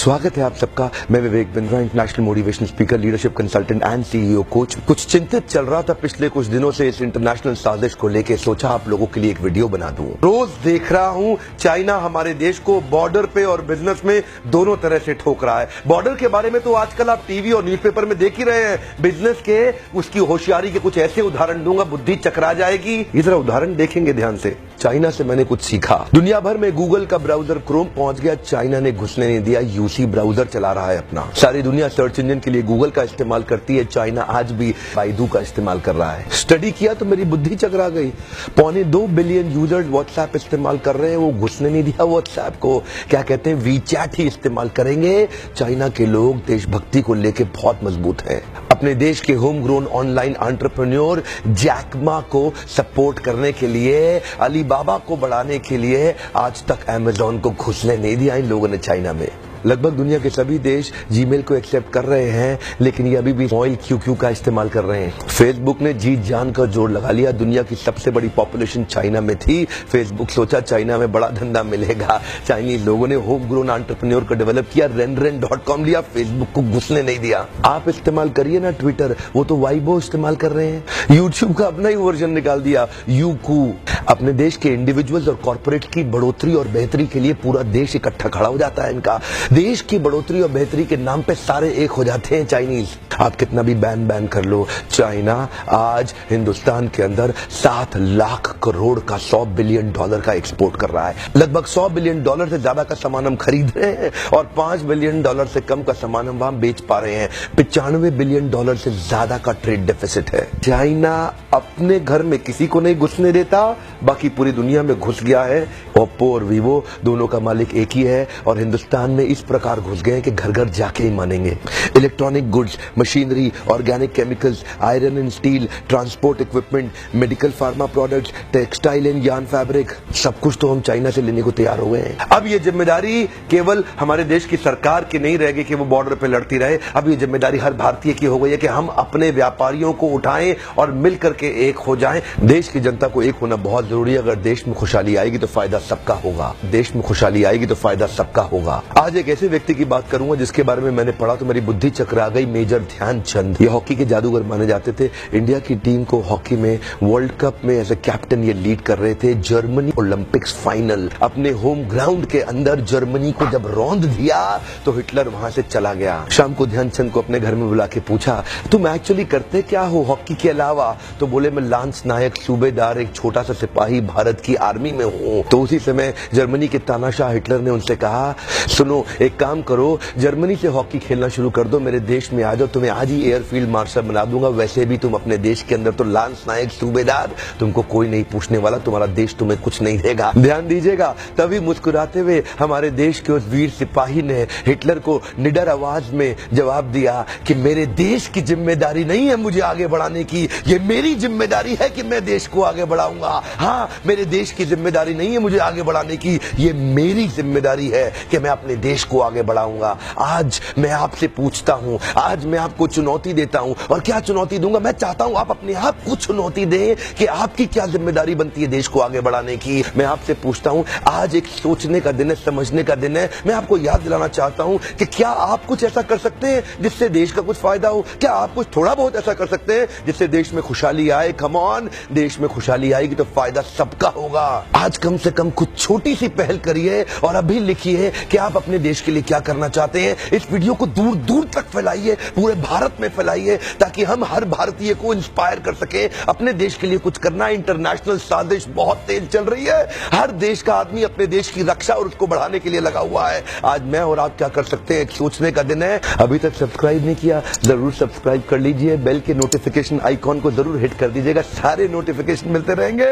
स्वागत है आप सबका। मैं Vivek Bindra, international motivational speaker, leadership consultant and CEO coach. कुछ चिंतित चल रहा था पिछले कुछ दिनों से इस इंटरनेशनल साजिश को लेके, सोचा आप लोगों के लिए एक वीडियो बना दूं। रोज देख रहा हूं चाइना हमारे देश को बॉर्डर पे और बिजनेस में दोनों तरह से ठोक रहा है। बॉर्डर के बारे में तो आजकल आप टीवी और न्यूज़पेपर में देख ही रहे हैं। बिजनेस के उसकी होशियारी के कुछ ऐसे उदाहरण दूंगा, बुद्धि चकरा जाएगी। ये जरा उदाहरण देखेंगे ध्यान से। चाइना से मैंने कुछ सीखा। दुनिया भर में गूगल का ब्राउजर क्रोम पहुंच गया, चाइना ने घुसने नहीं दिया। यूसी ब्राउजर चला रहा है अपना। सारी दुनिया सर्च इंजन के लिए गूगल का इस्तेमाल करती है, चाइना आज भी बाइडू का इस्तेमाल कर रहा है। स्टडी किया तो मेरी बुद्धि चकरा गई। 2.25 बिलियन यूजर्स व्हाट्सएप इस्तेमाल कर रहे हैं, वो घुसने नहीं दिया व्हाट्सएप को। क्या कहते हैं, वीचैट ही इस्तेमाल करेंगे। चाइना के लोग देशभक्ति को लेकर बहुत मजबूत हैं। अपने देश के home grown online entrepreneur Jack Ma को सपोर्ट करने के लिए, अलीबाबा को बढ़ाने के लिए आज तक अमेज़न को घुसने नहीं दिया इन लोगों ने चाइना में। लगभग दुनिया के सभी देश जीमेल को एक्सेप्ट कर रहे हैं, लेकिन ये अभी भी ऑयल क्यूक्यू का इस्तेमाल कर रहे हैं। फेसबुक ने जीत जान कर जोर लगा लिया। दुनिया की सबसे बड़ी पॉपुलेशन चाइना में थी। फेसबुक सोचा चाइना में बड़ा धंधा मिलेगा। चाइनीज लोगों ने होम ग्रोन एंटरप्रेन्योर को डेवलप किया, renren.com लिया, फेसबुक को घुसने नहीं दिया। आप इस्तेमाल करिए ना ट्विटर, वो तो वाइबो इस्तेमाल कर रहे हैं। यूट्यूब का अपना ही वर्जन निकाल दिया, यूकू। अपने देश के इंडिविजुअल्स और कॉर्पोरेट की बढ़ोतरी और बेहतरी के लिए पूरा देश इकट्ठा खड़ा हो जाता है इनका। देश की बढ़ोतरी और बेहतरी के नाम पे सारे एक हो जाते हैं चाइनीज। आप कितना भी बैन कर लो, चाइना आज हिंदुस्तान के अंदर 7 लाख करोड़ का $100 बिलियन का एक्सपोर्ट कर रहा है। लगभग $100 बिलियन से ज्यादा का सामान हम खरीद रहे हैं और $5 बिलियन से कम का सामान हम वहां बेच पा रहे हैं। $95 बिलियन से ज्यादा का ट्रेड डेफिसिट है। चाइना अपने घर में किसी को नहीं घुसने देता, बाकी पूरी दुनिया में घुस गया है। ओप्पो और वीवो दोनों का मालिक एक ही है और हिंदुस्तान में इस प्रकार घुस गए कि घर घर जाके ही मानेंगे। Electronic goods, machinery, organic chemicals, iron and steel, transport equipment, medical pharma products, textile and yarn fabric, सब कुछ तो हम चाइना से लेने को तैयार हो गए हैं। अब ये जिम्मेदारी केवल हमारे देश की सरकार की नहीं रहेगी कि वो बॉर्डर पे लड़ती रहे। अब ये जिम्मेदारी हर भारतीय की हो गई है कि हम अपने व्यापारियों को उठाएं और मिलकर के एक हो जाएं। देश की जनता को एक होना बहुत जरूरी है। अगर देश में खुशहाली आएगी तो फायदा सबका होगा। देश में खुशहाली आएगी तो फायदा सबका होगा। आज एक ऐसे व्यक्ति की बात करूंगा जिसके बारे में मैंने पढ़ा तो मेरी बुद्धि चकरा गई। मेजर ध्यानचंद, ये हॉकी के जादूगर माने जाते थे। इंडिया की टीम को हॉकी में वर्ल्ड कप में एज ए कैप्टन ये लीड कर रहे थे। जर्मनी ओलंपिक्स फाइनल अपने होम ग्राउंड के अंदर जर्मनी को जब रौंद दिया तो हिटलर वहां से चला गया। शाम को ध्यानचंद को अपने घर में बुला के पूछा, तुम एक्चुअली करते क्या हो हॉकी के अलावा? तो बोले, मैं लांस नायक सूबेदार, एक छोटा सा सिपाही भारत की आर्मी में हूँ। तो उसी समय जर्मनी के तानाशाह हिटलर ने उनसे कहा, सुनो एक काम करो, जर्मनी से हॉकी खेलना शुरू कर दो, मेरे देश में आ जाओ, तुम्हें आज ही एयरफील्ड मार्शल बना दूंगा। वैसे भी तुम अपने देश के अंदर तो लांस नायक सूबेदार, तुमको कोई नहीं पूछने वाला, तुम्हारा देश तुम्हें कुछ नहीं देगा। ध्यान दीजिएगा। तभी मुस्कुराते हुए हमारे देश के उस वीर सिपाही ने हिटलर को निडर आवाज में जवाब दिया कि मेरे देश की जिम्मेदारी नहीं है मुझे आगे बढ़ाने की, ये मेरी जिम्मेदारी है कि मैं देश को आगे बढ़ाऊंगा। हाँ, मेरे देश की जिम्मेदारी नहीं है मुझे आगे बढ़ाने की, ये मेरी जिम्मेदारी है कि मैं अपने देश को आगे बढ़ाऊंगा। आज मैं आपसे पूछता हूं, आज मैं आपको चुनौती देता हूं। और क्या चुनौती दूंगा? मैं चाहता हूं आप अपने आप को चुनौती दें कि आपकी क्या जिम्मेदारी बनती है देश को आगे बढ़ाने की। मैं आपसे पूछता हूं, आज एक सोचने का दिन है, समझने का दिन है। मैं आपको याद दिलाना चाहता हूं कि क्या आप कुछ ऐसा कर सकते हैं जिससे देश का कुछ फायदा हो? क्या आप कुछ थोड़ा बहुत ऐसा कर सकते हैं जिससे देश में खुशहाली आए? कम ऑन, देश में खुशहाली आएगी तो फायदा सबका होगा। आज कम से कम कुछ छोटी सी पहल करिए और अभी लिखिए कि आप अपने देश के लिए क्या करना चाहते हैं। इस वीडियो को दूर दूर तक फैलाइए, पूरे भारत में फैलाइए, ताकि हम हर भारतीय को इंस्पायर कर सके अपने देश के लिए कुछ करना। इंटरनेशनल साजिश बहुत तेज चल रही है। हर देश का आदमी अपने देश की रक्षा और उसको बढ़ाने के लिए लगा हुआ है। आज मैं और आप क्या कर सकते हैं, एक सोचने का दिन है। अभी तक सब्सक्राइब नहीं किया, जरूर सब्सक्राइब कर लीजिए। बेल के नोटिफिकेशन आइकॉन को जरूर हिट कर दीजिएगा, सारे नोटिफिकेशन मिलते रहेंगे।